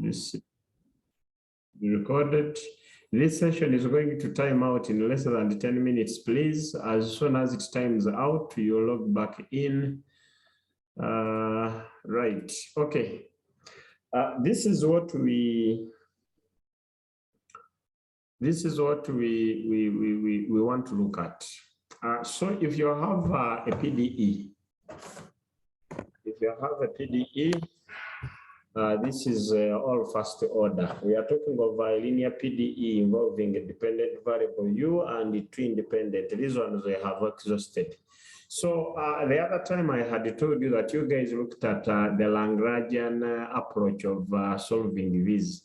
this recorded. This session is going to time out in less than 10 minutes, please. As soon as it times out, you log back in. Right, okay. This is what we want to look at. So if you have a PDE, this is all first order. We are talking of a linear PDE involving a dependent variable u and two independent. These ones we have exhausted. So the other time I had told you that you guys looked at the Lagrangian approach of solving these.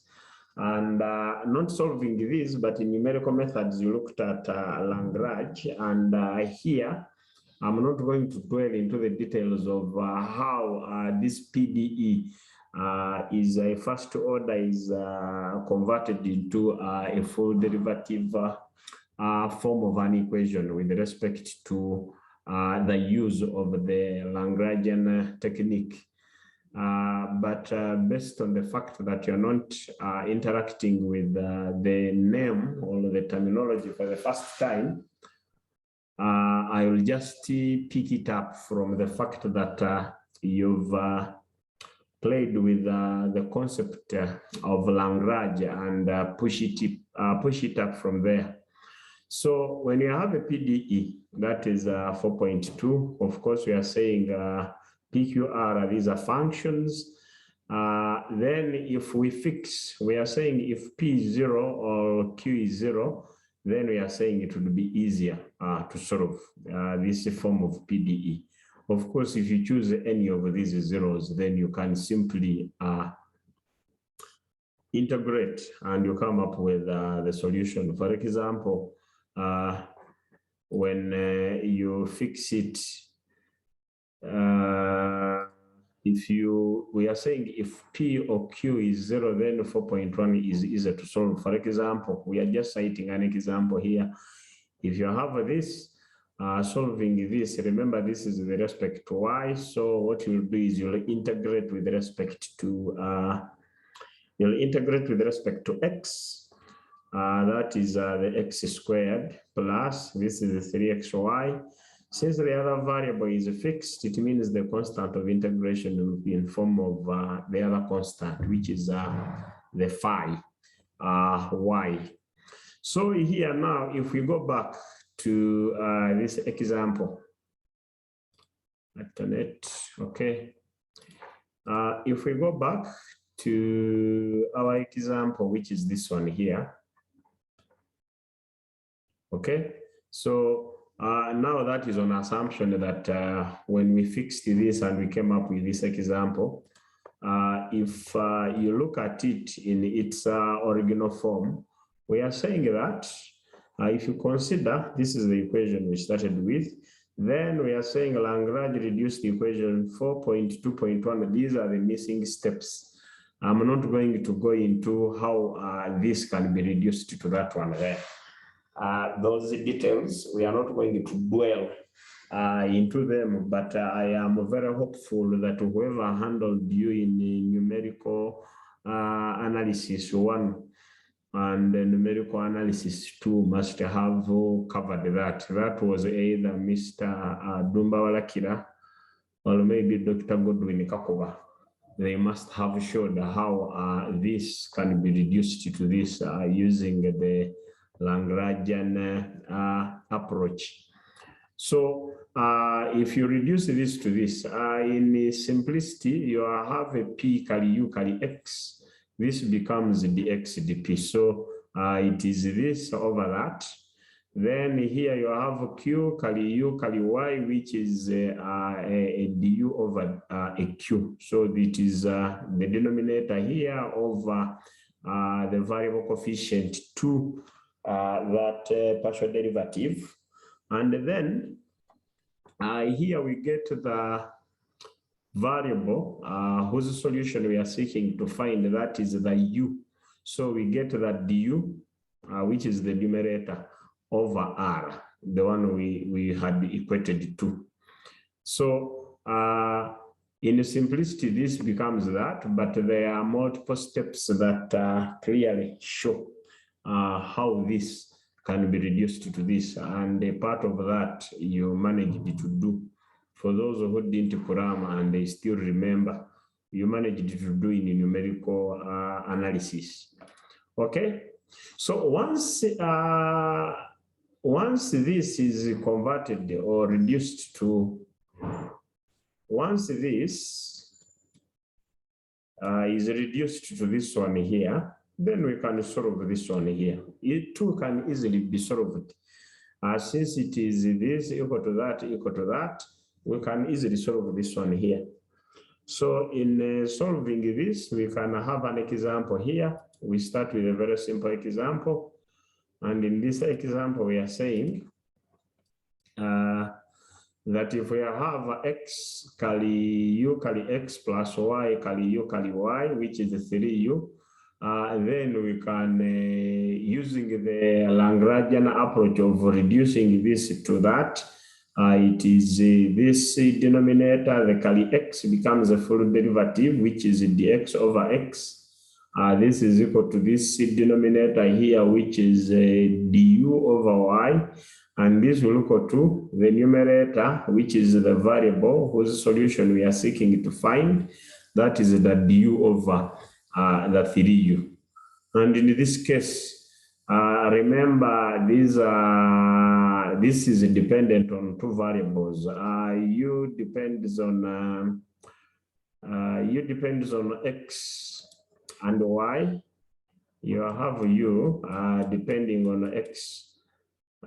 And not solving these, but in numerical methods, you looked at Lagrange. And here, I'm not going to dwell into the details of how this PDE is a first order is converted into a full derivative form of an equation with respect to the use of the Lagrangian technique. But based on the fact that you're not interacting with the name or the terminology for the first time, I will just pick it up from the fact that you've played with the concept of Lagrange and push it up from there. So when you have a PDE, that is 4.2, of course, we are saying PQR, these are functions. Then if we fix, we are saying if P is 0 or Q is 0, then we are saying it would be easier to solve this form of PDE. Of course, if you choose any of these zeros, then you can simply integrate and you come up with the solution. For example, when you fix it, we are saying if P or Q is 0, then 4.1 is easier to solve. For example, we are just citing an example here. If you have this, solving this, remember this is with respect to y. So what you'll do is you'll integrate with respect to x. That is the x squared plus this is the 3xy. Since the other variable is fixed, it means the constant of integration will be in form of the other constant, which is the phi y. So here now, if we go back to this example, okay. If we go back to our example, which is this one here, okay. So now that is on assumption that when we fixed this and we came up with this example, if you look at it in its original form, we are saying that if you consider this is the equation we started with, then we are saying Lagrange reduced the equation 4.2.1. These are the missing steps. I'm not going to go into how this can be reduced to that one there. Those details, we are not going to dwell into them, but I am very hopeful that whoever handled you in numerical analysis 1 and numerical analysis 2 must have covered that. That was either Mr. Dumba Walakira or maybe Dr. Godwin Kakoba. They must have showed how this can be reduced to this using the Lagrangian approach. So if you reduce this to this, in simplicity, you have a P carry U carry X. This becomes dx dp. So it is this over that. Then here you have Q carry U carry Y, which is a du over a Q. So it is the denominator here over the variable coefficient 2. That partial derivative, and then here we get to the variable whose solution we are seeking to find, that is the u. So we get that du, which is the numerator, over r, the one we had equated to. So In simplicity, this becomes that, but there are multiple steps that clearly show how this can be reduced to this, and a part of that you managed to do. For those who didn't program and they still remember, you managed to do in numerical analysis. Okay, so once this is converted or reduced to, once this is reduced to this one here, then we can solve this one here. It too can easily be solved. Since it is this equal to that, we can easily solve this one here. So in solving this, we can have an example here. We start with a very simple example. And in this example, we are saying that if we have x carry u carry x plus y carry u carry y, which is 3u, then we can, using the Lagrangian approach of reducing this to that, it is this denominator, the carry x becomes a full derivative, which is dx over x. This is equal to this denominator here, which is du over y. And this will equal to the numerator, which is the variable whose solution we are seeking to find. That is the du over the 3u. And in this case, remember this is dependent on two variables. U depends on x and y. You have u depending on x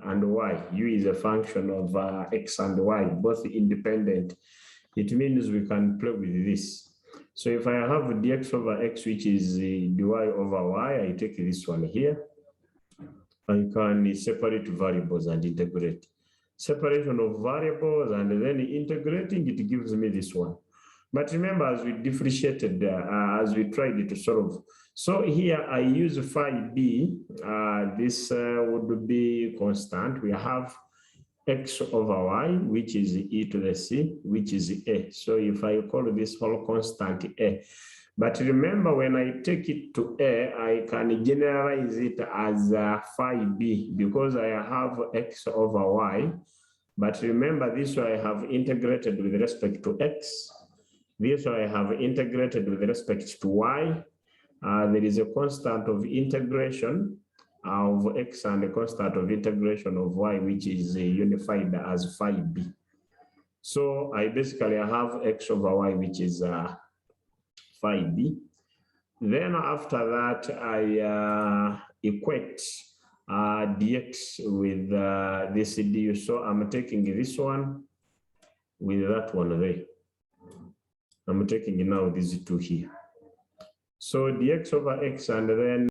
and y. U is a function of x and y, both independent. It means we can play with this. So if I have dx over x, which is dy over y, I take this one here. I can separate variables and integrate. Separation of variables and then integrating, it gives me this one. But remember, as we differentiated, as we tried to solve. So here I use phi b. This would be constant. We have x over y, which is e to the c, which is a. So if I call this whole constant a. But remember, when I take it to a, I can generalize it as phi b because I have x over y. But remember, this way I have integrated with respect to x. This I have integrated with respect to y. There is a constant of integration of x and a constant of integration of y, which is unified as phi b. So I basically have x over y, which is phi b. Then after that, I equate dx with this du. So I'm taking this one with that one there. I'm taking now these two here. So dx over x and then